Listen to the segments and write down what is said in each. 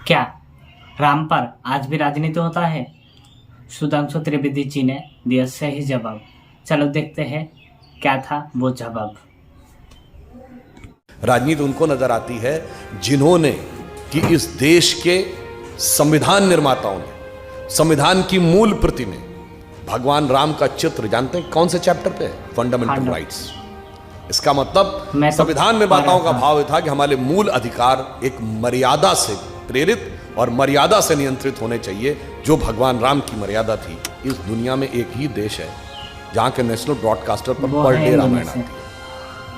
क्या राम पर आज भी राजनीति होता है? सुधांशु त्रिवेदी जी ने दिया सही जवाब। चलो देखते हैं क्या था वो जवाब। राजनीति उनको नजर आती है जिन्होंने कि इस देश के संविधान निर्माताओं ने संविधान की मूल प्रति में भगवान राम का चित्र, जानते हैं कौन से चैप्टर पे है? Fundamental rights. इसका मतलब संविधान निर्माताओं का भाव था कि हमारे मूल अधिकार एक मर्यादा से प्रेरित और मर्यादा से नियंत्रित होने चाहिए, जो भगवान राम की मर्यादा थी। इस दुनिया में एक ही देश है जहां के नेशनल ब्रॉडकास्टर पर डे रामायण आती है,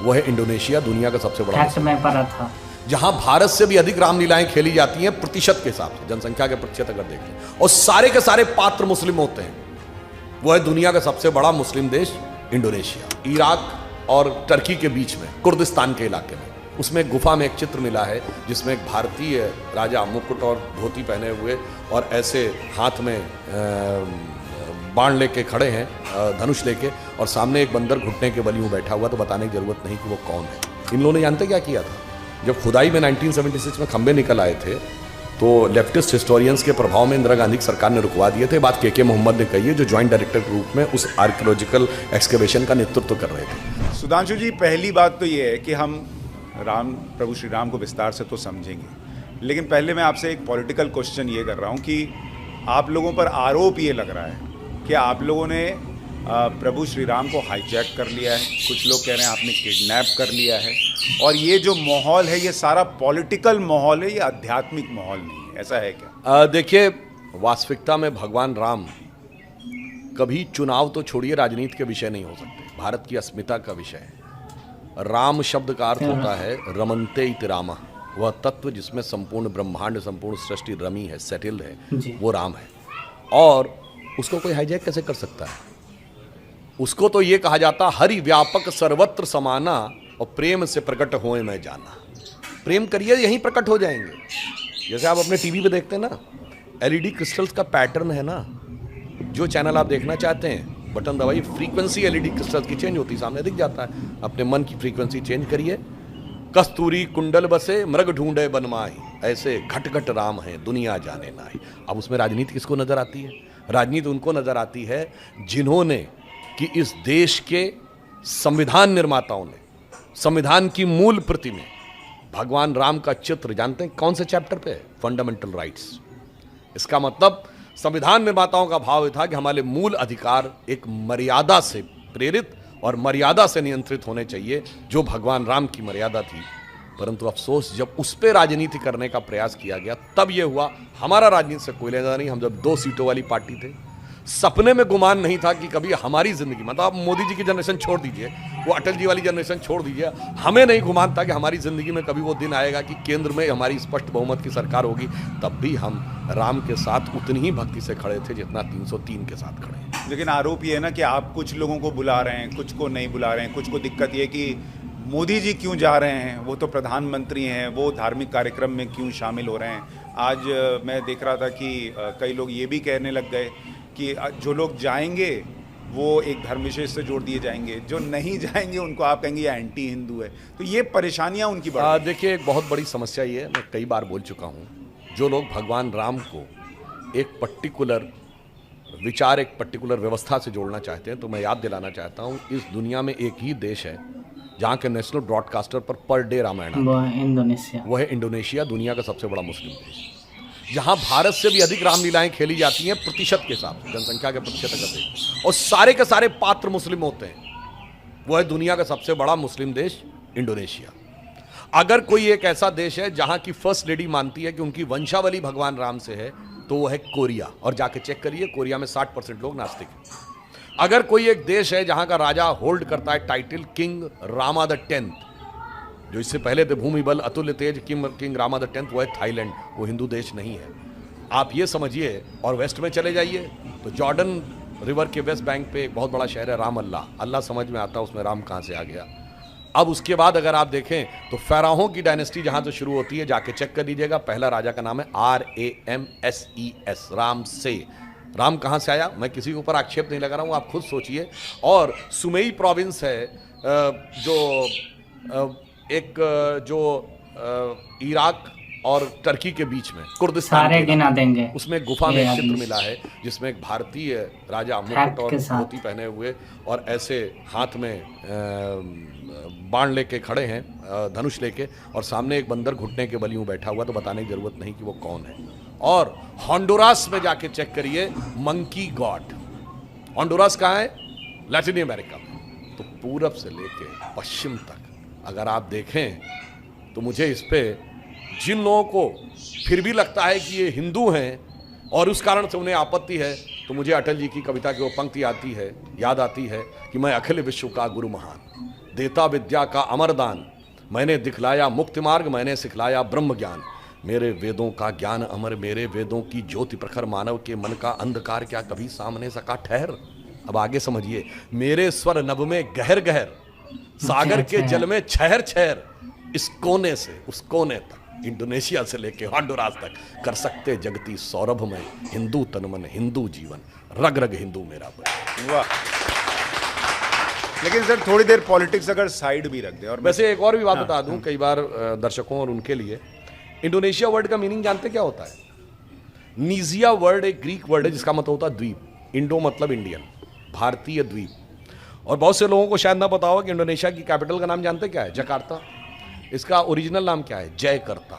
वो है इंडोनेशिया, दुनिया का सबसे बड़ा। मैं पढ़ा था। जहां भारत से भी अधिक रामलीलाएं खेली जाती हैं प्रतिशत के हिसाब से, जनसंख्या के प्रतिशत अगर देखें, और सारे के सारे पात्र मुस्लिम होते हैं। वो है दुनिया का सबसे बड़ा मुस्लिम देश इंडोनेशिया। इराक और टर्की के बीच में कुर्दिस्तान के इलाके में, उसमें एक गुफा में एक चित्र मिला है जिसमें एक भारतीय राजा मुकुट और धोती पहने हुए और ऐसे हाथ में बाण लेके खड़े हैं, धनुष लेके, और सामने एक बंदर घुटने के बल यूं बैठा हुआ। तो बताने की जरूरत नहीं कि वो कौन है। इन लोगों ने जानते क्या किया था? जब खुदाई में 1976 में खंबे निकल आए थे तो लेफ्टिस्ट हिस्टोरियंस के प्रभाव में इंदिरा गांधी की सरकार ने रुकवा दिए थे। बात के मोहम्मद ने कही है, जो ज्वाइंट डायरेक्टर के रूप में उस आर्कियोलॉजिकल एक्सकेवेशन का नेतृत्व कर रहे थे। सुधांशु जी, पहली बात तो ये है कि हम प्रभु श्री राम को विस्तार से तो समझेंगे, लेकिन पहले मैं आपसे एक पॉलिटिकल क्वेश्चन ये कर रहा हूँ कि आप लोगों पर आरोप ये लग रहा है कि आप लोगों ने प्रभु श्री राम को हाईजैक कर लिया है, कुछ लोग कह रहे हैं आपने किडनैप कर लिया है, और ये जो माहौल है ये सारा पॉलिटिकल माहौल है, ये आध्यात्मिक माहौल नहीं है, ऐसा है क्या? देखिए, वास्तविकता में भगवान राम कभी चुनाव तो छोड़िए राजनीति के विषय नहीं हो सकते, भारत की अस्मिता का विषय है। राम शब्द का अर्थ होता है रमन्ते इति रामः, वह तत्व जिसमें संपूर्ण ब्रह्मांड, संपूर्ण सृष्टि रमी है, सेटल्ड है, वो राम है। और उसको कोई हाईजैक कैसे कर सकता है? उसको तो ये कहा जाता हरि व्यापक सर्वत्र समाना और प्रेम से प्रकट होए मैं जाना। प्रेम करिए, यहीं प्रकट हो जाएंगे। जैसे आप अपने टीवी पे देखते हैं ना, एलईडी क्रिस्टल्स का पैटर्न है ना, जो चैनल आप देखना चाहते हैं बटन दबाइए, फ्रीक्वेंसी एलईडी क्रिस्टल्स की चेंज होती सामने दिख जाता है। अपने मन की फ्रीक्वेंसी चेंज करिए। कस्तूरी कुंडल बसे मृग ढूंढे बनमाही, ऐसे घट घट राम है दुनिया जाने नाई। अब उसमें राजनीति किसको नजर आती है? राजनीति उनको नजर आती है जिन्होंने कि इस देश के संविधान निर्माताओं ने संविधान की मूल प्रति में भगवान राम का चित्र, जानते हैं कौन से चैप्टर पे है? Fundamental rights. इसका मतलब संविधान निर्माताओं का भाव था कि हमारे मूल अधिकार एक मर्यादा से प्रेरित और मर्यादा से नियंत्रित होने चाहिए, जो भगवान राम की मर्यादा थी। परंतु अफसोस, जब उस पर राजनीति करने का प्रयास किया गया तब यह हुआ। हमारा राजनीति से कोई लेना नहीं, हम जब 2 सीटों वाली पार्टी थे, सपने में गुमान नहीं था कि कभी हमारी जिंदगी, मतलब आप मोदी जी की जनरेशन छोड़ दीजिए, वो अटल जी वाली जनरेशन छोड़ दीजिए, हमें नहीं गुमान था कि हमारी जिंदगी में कभी वो दिन आएगा कि केंद्र में हमारी स्पष्ट बहुमत की सरकार होगी। तब भी हम राम के साथ उतनी ही भक्ति से खड़े थे जितना 303 के साथ खड़े हैं। लेकिन आरोप ये है ना कि आप कुछ लोगों को बुला रहे हैं, कुछ को नहीं बुला रहे हैं। कुछ को दिक्कत ये कि मोदी जी क्यों जा रहे हैं, वो तो प्रधानमंत्री हैं, वो धार्मिक कार्यक्रम में क्यों शामिल हो रहे हैं। आज मैं देख रहा था कि कई लोग ये भी कहने लग गए कि जो लोग जाएंगे वो एक धर्म विशेष से जोड़ दिए जाएंगे, जो नहीं जाएंगे उनको आप कहेंगे ये एंटी हिंदू है। तो ये परेशानियां उनकी बढ़ देखिए, एक बहुत बड़ी समस्या ये है, मैं कई बार बोल चुका हूँ, जो लोग भगवान राम को एक पर्टिकुलर विचार, एक पर्टिकुलर व्यवस्था से जोड़ना चाहते हैं, तो मैं याद दिलाना चाहता हूँ, इस दुनिया में एक ही देश है जहाँ के नेशनल ब्रॉडकास्टर पर डे रामायण, वो है इंडोनेशिया, दुनिया का सबसे बड़ा मुस्लिम देश। जहां भारत से भी अधिक रामलीलाएं खेली जाती हैं प्रतिशत के हिसाब से, जनसंख्या के प्रतिशत अगर देखें, और सारे के सारे पात्र मुस्लिम होते हैं। वो है दुनिया का सबसे बड़ा मुस्लिम देश इंडोनेशिया। अगर कोई एक ऐसा देश है जहां की फर्स्ट लेडी मानती है कि उनकी वंशावली भगवान राम से है, तो वो है कोरिया। और जाके चेक करिए, कोरिया में 60% लोग नास्तिक हैं। अगर कोई एक देश है जहां का राजा होल्ड करता है title king Rama the 10th, जो इससे पहले थे भूमि बल अतुल्य तेज किंग रामा द 10th, वो है थाईलैंड। वो हिंदू देश नहीं है, आप ये समझिए। और वेस्ट में चले जाइए तो जॉर्डन रिवर के वेस्ट बैंक पे एक बहुत बड़ा शहर है राम अल्लाह। अल्लाह समझ में आता, उसमें राम कहाँ से आ गया। अब उसके बाद अगर आप देखें तो फ़राहों की डायनेस्टी जहाँ से शुरू होती है, जाके चेक कर लीजिएगा, पहला राजा का नाम है RAMSES, राम से। राम कहाँ से आया? मैं किसी के ऊपर आक्षेप नहीं लगा रहा हूँ, आप खुद सोचिए। और सुमेई प्रोविंस है जो इराक और टर्की के बीच में कुर्दिस्तान सारे के गिना देंगे। उसमें गुफा में ये एक चित्र आदमी। मिला है जिसमें एक भारतीय राजा मुकुट फैक्ट और के साथ। धोती पहने हुए और ऐसे हाथ में बाण लेके खड़े हैं, धनुष लेके, और सामने एक बंदर घुटने के बल यूं बैठा हुआ, तो बताने की जरूरत नहीं कि वो कौन है। और होंडुरास में जाके चेक करिए, मंकी गॉड। होंडुरास कहाँ है? लैटिन अमेरिका में। तो पूरब से लेके पश्चिम तक अगर आप देखें तो मुझे इस पे जिन लोगों को फिर भी लगता है कि ये हिंदू हैं और उस कारण से उन्हें आपत्ति है, तो मुझे अटल जी की कविता की वो पंक्ति याद आती है कि मैं अखिल विश्व का गुरु महान, देता विद्या का अमरदान, मैंने दिखलाया मुक्ति मार्ग, मैंने सिखलाया ब्रह्म ज्ञान, मेरे वेदों का ज्ञान अमर, मेरे वेदों की ज्योति प्रखर, मानव के मन का अंधकार क्या कभी सामने सका ठहर। अब आगे समझिए, मेरे स्वर नभ में गहर गहर, सागर के जल में छहर छहर, इस कोने से उस कोने तक, इंडोनेशिया से लेके होंडुरास तक, कर सकते जगती सौरभ में, हिंदू तन मन हिंदू जीवन, रग रग हिंदू मेरा बन। वाह। लेकिन सर थोड़ी देर पॉलिटिक्स अगर साइड भी रख दे, और वैसे एक और भी बात बता दूं, कई बार दर्शकों और उनके लिए, इंडोनेशिया वर्ड का मीनिंग जानते क्या होता है? नीजिया वर्ड एक ग्रीक वर्ड है जिसका मतलब होता है द्वीप। इंडो मतलब इंडियन, भारतीय द्वीप। और बहुत से लोगों को शायद ना पता हो कि इंडोनेशिया की कैपिटल का नाम जानते क्या है? जकार्ता। इसका ओरिजिनल नाम क्या है? जयकर्ता।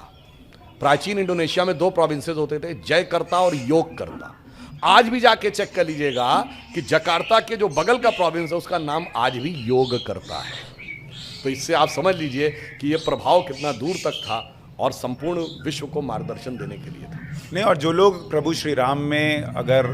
प्राचीन इंडोनेशिया में 2 प्रोविंसेस होते थे, जयकर्ता और योगकर्ता। आज भी जाके चेक कर लीजिएगा कि जकार्ता के जो बगल का प्रोविंस है उसका नाम आज भी योगकर्ता है। तो इससे आप समझ लीजिए कि यह प्रभाव कितना दूर तक था और संपूर्ण विश्व को मार्गदर्शन देने के लिए था। नहीं, और जो लोग प्रभु श्री राम में अगर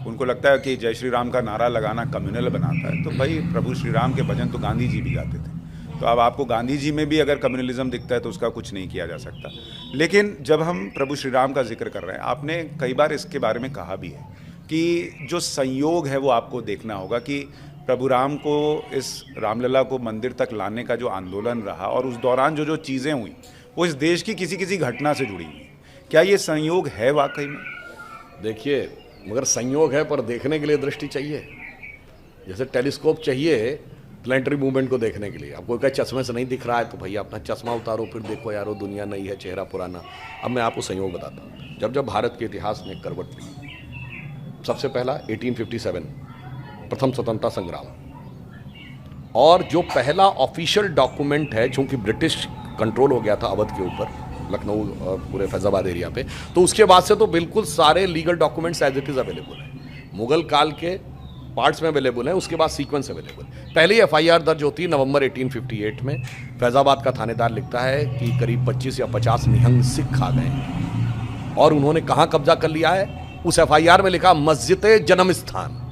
उनको लगता है कि जय श्री राम का नारा लगाना कम्युनल बनाता है, तो भाई प्रभु श्री राम के भजन तो गांधी जी भी गाते थे। तो अब आपको गांधी जी में भी अगर कम्युनलिज्म दिखता है तो उसका कुछ नहीं किया जा सकता। लेकिन जब हम प्रभु श्री राम का जिक्र कर रहे हैं, आपने कई बार इसके बारे में कहा भी है कि जो संयोग है वो आपको देखना होगा कि प्रभु राम को, इस रामलला को मंदिर तक लाने का जो आंदोलन रहा और उस दौरान जो चीज़ें हुई वो इस देश की किसी घटना से जुड़ी हुई। क्या ये संयोग है वाकई में? देखिए, मगर संयोग है पर देखने के लिए दृष्टि चाहिए। जैसे टेलीस्कोप चाहिए प्लेनेटरी मूवमेंट को देखने के लिए। आपको क्या चश्मे से नहीं दिख रहा है तो भैया अपना चश्मा उतारो, फिर देखो यारो दुनिया नई है, चेहरा पुराना। अब मैं आपको संयोग बताता हूँ। जब भारत के इतिहास ने करवट ली, सबसे पहला 1857 प्रथम स्वतंत्रता संग्राम, और जो पहला ऑफिशियल डॉक्यूमेंट है, चूंकि ब्रिटिश कंट्रोल हो गया था अवध के ऊपर, लखनऊ पूरे फैजाबाद एरिया पे, तो उसके बाद से तो बिल्कुल सारे legal documents as it is available है। मुगल काल के पार्ट्स में अवेलेबल है, उसके बाद सीक्वेंस अवेलेबल। पहली एफआईआर दर्ज होती है नवंबर 1858 में। फैजाबाद का थानेदार लिखता है कि करीब 25 या 50 निहंग सिख आ गए और उन्होंने कहाँ कब्जा कर लिया है। उस एफआईआर में लिखा मस्जिद जन्म स्थान।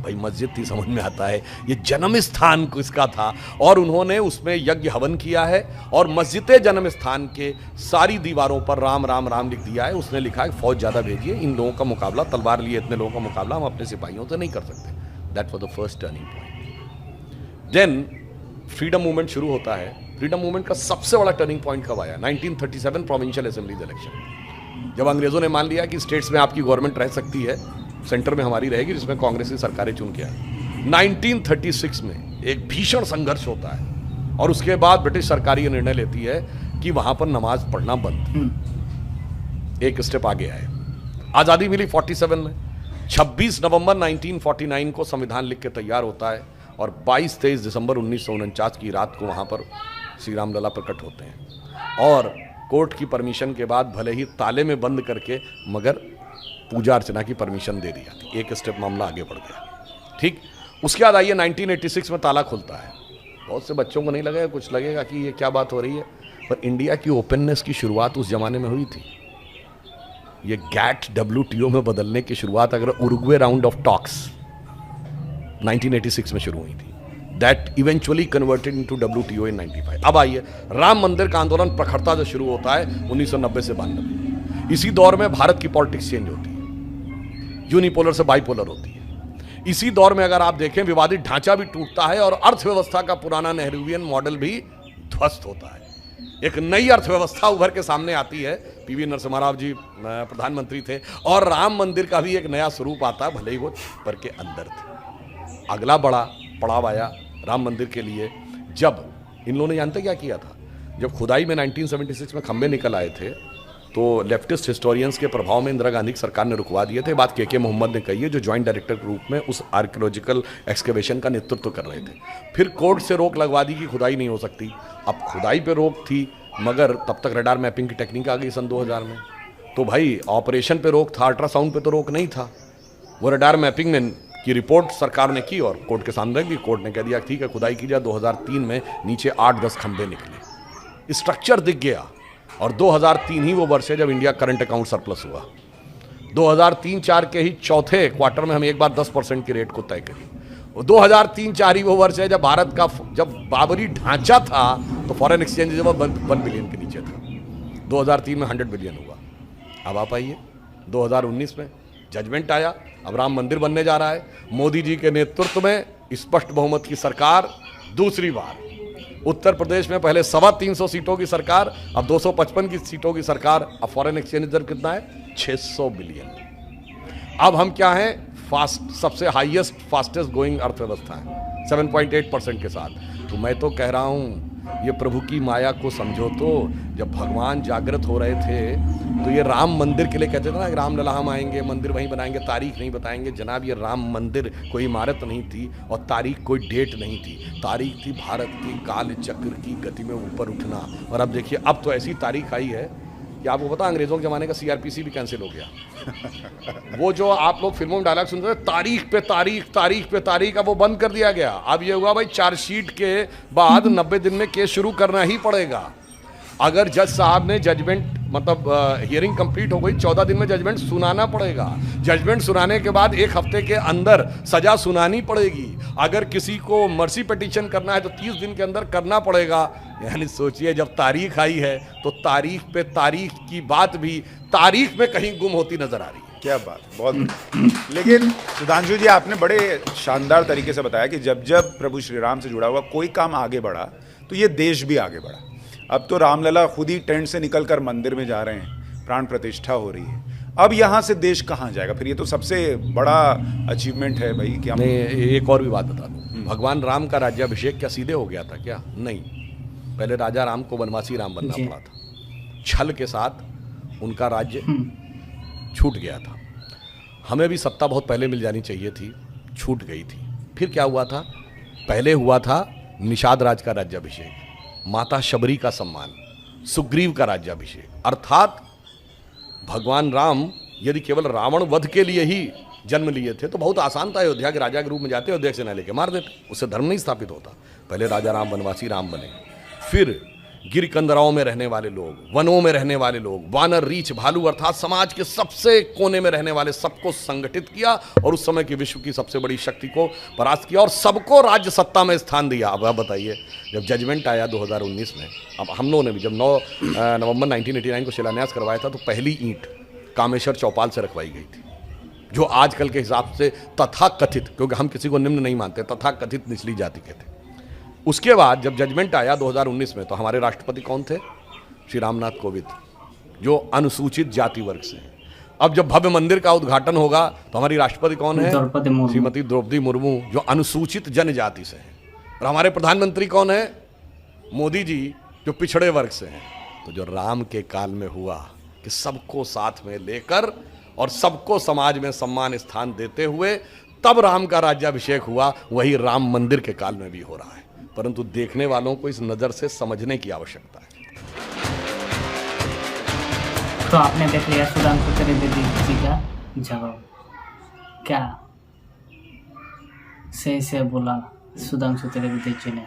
भाई मस्जिद थी, समझ में आता है, ये जन्म स्थान किसका था, और उन्होंने उसमें यज्ञ हवन किया है और मस्जिद जन्म स्थान के सारी दीवारों पर राम राम राम लिख दिया है। उसने लिखा है फौज ज़्यादा भेजिए, इन लोगों का मुकाबला, तलवार लिए इतने लोगों का मुकाबला हम अपने सिपाहियों से नहीं कर सकते। That was the first turning point. Then freedom movement शुरू होता है। फ्रीडम मूवमेंट का सबसे बड़ा टर्निंग पॉइंट कब आया? 1937 प्रोविंशियल असेंबलीज इलेक्शन, जब अंग्रेजों ने मान लिया कि स्टेट्स में आपकी गवर्नमेंट रह सकती है, सेंटर में हमारी रहेगी, जिसमें कांग्रेस की सरकारें चुन के आई। 1936 में एक भीषण संघर्ष होता है और उसके बाद ब्रिटिश सरकार ये निर्णय लेती है कि वहां पर नमाज पढ़ना बंद। एक स्टेप आगे आए। आज़ादी मिली 47 में। 26 नवंबर 1949 को संविधान लिख के तैयार होता है और 22-23 दिसंबर 1949 की रात को वहां पर श्री राम लला प्रकट होते हैं और कोर्ट की परमिशन के बाद, भले ही ताले में बंद करके, मगर पूजा अर्चना की परमिशन दे दी जाती। एक स्टेप मामला आगे बढ़ गया। ठीक, उसके बाद आइए 1986 में ताला खुलता है। बहुत से बच्चों को नहीं लगेगा, कुछ लगेगा कि ये क्या बात हो रही है, पर इंडिया की ओपननेस की शुरुआत उस जमाने में हुई थी। ये गैट WTO में बदलने की शुरुआत अगर उरुग्वे राउंड ऑफ टॉक्स 1986 में शुरू हुई थी, that eventually converted into WTO इन 95। अब आइए राम मंदिर का आंदोलन प्रखरता से शुरू होता है 1990 से 92। इसी दौर में भारत की पॉलिटिक्स चेंज होती है, यूनिपोलर से बाइपोलर होती है। इसी दौर में अगर आप देखें, विवादित ढांचा भी टूटता है और अर्थव्यवस्था का पुराना नेहरूवियन मॉडल भी ध्वस्त होता है। एक नई अर्थव्यवस्था उभर के सामने आती है। PV नरसिम्हा राव जी प्रधानमंत्री थे और राम मंदिर का भी एक नया स्वरूप आता है, भले ही वो पर के अंदर थे। अगला बड़ा पड़ाव आया राम मंदिर के लिए, जब इन लोगों ने जानते क्या किया था? जब खुदाई में 1976 में खंबे निकल आए थे तो लेफ्टिस्ट हिस्टोरियंस के प्रभाव में इंदिरा गांधी की सरकार ने रुकवा दिए थे। बात के मोहम्मद ने कही है, जो जॉइंट डायरेक्टर के रूप में उस आर्कियोलॉजिकल एक्सकेवेशन का नेतृत्व कर रहे थे। फिर कोर्ट से रोक लगवा दी कि खुदाई नहीं हो सकती। अब खुदाई पे रोक थी, मगर तब तक रडार मैपिंग की टेक्निक आ गई सन 2000 में। तो भाई ऑपरेशन पे रोक था, अल्ट्रासाउंड पे तो रोक नहीं था। वो रडार मैपिंग में की रिपोर्ट सरकार ने की और कोर्ट के सामने रख दी। कोर्ट ने कह दिया ठीक है खुदाई की जाए। 2003 में नीचे 8-10 खंभे निकले, स्ट्रक्चर दिख गया। और 2003 ही वो वर्ष है जब इंडिया करंट अकाउंट सरप्लस हुआ। 2003-4 के ही चौथे क्वार्टर में हम एक बार 10% की रेट को तय करी। 2003-4 ही वो वर्ष है जब भारत का जब बाबरी ढांचा था तो फॉरेन एक्सचेंज जब 1 बिलियन के नीचे था। 2003 में 100 बिलियन हुआ। अब आप आइए 2019 में जजमेंट आया, अब राम मंदिर बनने जा रहा है। मोदी जी के नेतृत्व में स्पष्ट बहुमत की सरकार दूसरी बार। उत्तर प्रदेश में पहले 325 सीटों की सरकार, अब 255 की सीटों की सरकार। अब फॉरेन एक्सचेंज दर कितना है? 600 बिलियन। अब हम क्या हैं? सबसे हाईएस्ट फास्टेस्ट ग्रोइंग अर्थव्यवस्था है 7.8% के साथ। तो मैं तो कह रहा हूँ ये प्रभु की माया को समझो। तो जब भगवान जागृत हो रहे थे तो ये राम मंदिर के लिए कहते थे ना, राम लला हम आएंगे, मंदिर वहीं बनाएंगे, तारीख नहीं बताएंगे। जनाब ये राम मंदिर कोई इमारत नहीं थी और तारीख कोई डेट नहीं थी। तारीख थी भारत की काल चक्र की गति में ऊपर उठना। और अब देखिए अब तो ऐसी तारीख आई है कि आपको पता अंग्रेजों के ज़माने का CRPC भी कैंसिल हो गया। वो जो आप लोग फिल्मों में डायलॉग सुनते थे तारीख पे तारीख, तारीख पे तारीख, अब वो बंद कर दिया गया। अब ये हुआ भाई चार्जशीट के बाद 90 दिन में केस शुरू करना ही पड़ेगा। अगर जज साहब ने जजमेंट मतलब हियरिंग कंप्लीट हो गई, 14 दिन में जजमेंट सुनाना पड़ेगा। जजमेंट सुनाने के बाद 1 हफ्ते के अंदर सजा सुनानी पड़ेगी। अगर किसी को मर्सी पिटीशन करना है तो 30 दिन के अंदर करना पड़ेगा। यानी सोचिए जब तारीख आई है तो तारीख पे तारीख की बात भी तारीख में कहीं गुम होती नजर आ रही है। क्या बात, बहुत। लेकिन सुधांशु जी आपने बड़े शानदार तरीके से बताया कि जब जब प्रभु श्री राम से जुड़ा हुआ कोई काम आगे बढ़ा तो ये देश भी आगे बढ़ा। अब तो रामलला खुद ही टेंट से निकलकर मंदिर में जा रहे हैं, प्राण प्रतिष्ठा हो रही है। अब यहाँ से देश कहाँ जाएगा? फिर ये तो सबसे बड़ा अचीवमेंट है भाई कि हम एक और भी बात बता दूं, भगवान राम का राज्याभिषेक क्या सीधे हो गया था क्या? नहीं, पहले राजा राम को वनवासी राम बनना पड़ा था। छल के साथ उनका राज्य छूट गया था। हमें भी सत्ता बहुत पहले मिल जानी चाहिए थी, छूट गई थी। फिर क्या हुआ था? पहले हुआ था निषाद राज का राज्याभिषेक, माता शबरी का सम्मान, सुग्रीव का राज्याभिषेक। अर्थात भगवान राम यदि केवल रावण वध के लिए ही जन्म लिए थे तो बहुत आसान था, अयोध्या के राजा के रूप में जाते, अयोध्या से न लेके मार देते, उससे धर्म नहीं स्थापित होता। पहले राजा राम वनवासी राम बने, फिर गिर कंदराओं में रहने वाले लोग, वनों में रहने वाले लोग, वानर, रीछ, भालू अर्थात समाज के सबसे कोने में रहने वाले सबको संगठित किया और उस समय की विश्व की सबसे बड़ी शक्ति को परास्त किया और सबको राज्य सत्ता में स्थान दिया। अब आप बताइए जब जजमेंट आया 2019 में, अब हम लोगों ने भी जब 9 नवंबर 1989 को शिलान्यास करवाया था तो पहली ईंट कामेश्वर चौपाल से रखवाई गई थी, जो आजकल के हिसाब से तथाकथित, क्योंकि हम किसी को निम्न नहीं मानते, तथाकथित निचली जाति के थे। उसके बाद जब जजमेंट आया 2019 में तो हमारे राष्ट्रपति कौन थे? श्री रामनाथ कोविंद, जो अनुसूचित जाति वर्ग से हैं। अब जब भव्य मंदिर का उद्घाटन होगा तो हमारी राष्ट्रपति कौन है? श्रीमती द्रौपदी मुर्मू, जो अनुसूचित जनजाति से हैं। और हमारे प्रधानमंत्री कौन है? मोदी जी, जो पिछड़े वर्ग से हैं। तो जो राम के काल में हुआ कि सबको साथ में लेकर और सबको समाज में सम्मान स्थान देते हुए तब राम का राज्याभिषेक हुआ, वही राम मंदिर के काल में भी हो रहा है। परंतु देखने वालों को इस नज़र से समझने की आवश्यकता है। तो आपने देख लिया सुधांशु त्रिवेदी जी का जवाब, क्या सही से बोला सुधांशु त्रिवेदी जी ने।